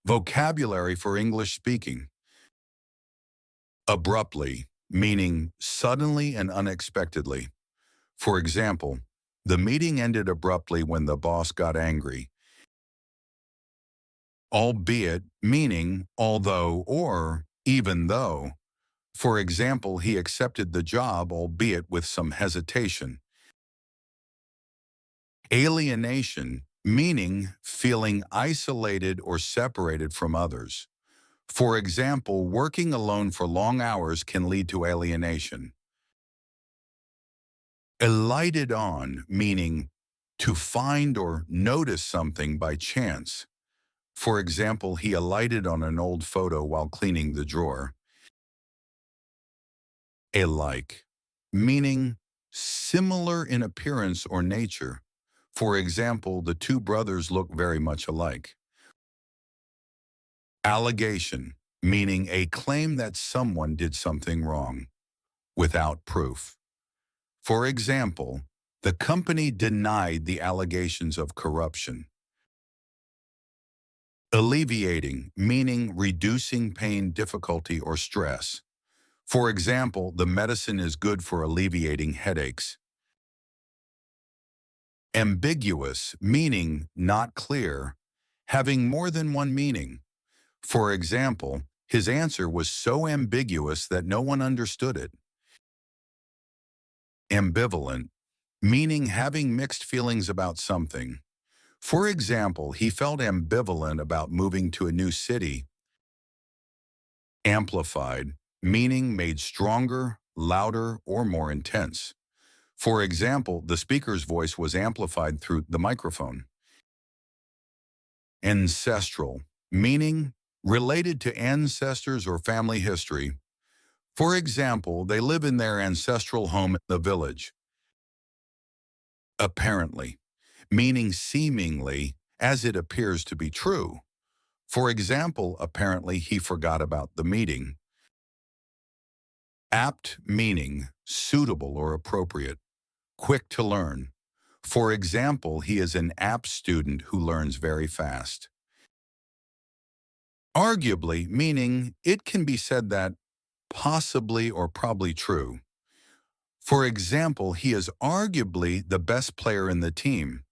Vocabulary for English speaking. Abruptly, meaning suddenly and unexpectedly. For example, the meeting ended abruptly when the boss got angry. Albeit, meaning although or even though. For example, he accepted the job albeit with some hesitation. Alienation, meaning feeling isolated or separated from others. For example, working alone for long hours can lead to alienation. Alighted on, meaning to find or notice something by chance. For example, he alighted on an old photo while cleaning the drawer. Alike, meaning similar in appearance or nature. For example, the two brothers look very much alike. Allegation, meaning a claim that someone did something wrong, without proof. For example, the company denied the allegations of corruption. Alleviating, meaning reducing pain, difficulty, or stress. For example, the medicine is good for alleviating headaches. Ambiguous, meaning not clear, having more than one meaning. For example, his answer was so ambiguous that no one understood it. Ambivalent, meaning having mixed feelings about something. For example, he felt ambivalent about moving to a new city. Amplified, meaning made stronger, louder, or more intense. For example, the speaker's voice was amplified through the microphone. Ancestral, meaning related to ancestors or family history. For example, they live in their ancestral home in the village. Apparently, meaning seemingly, as it appears to be true. For example, apparently he forgot about the meeting. Apt, meaning suitable or appropriate. Quick to learn. For example, he is an apt student who learns very fast. Arguably, meaning it can be said that possibly or probably true. For example, he is arguably the best player in the team.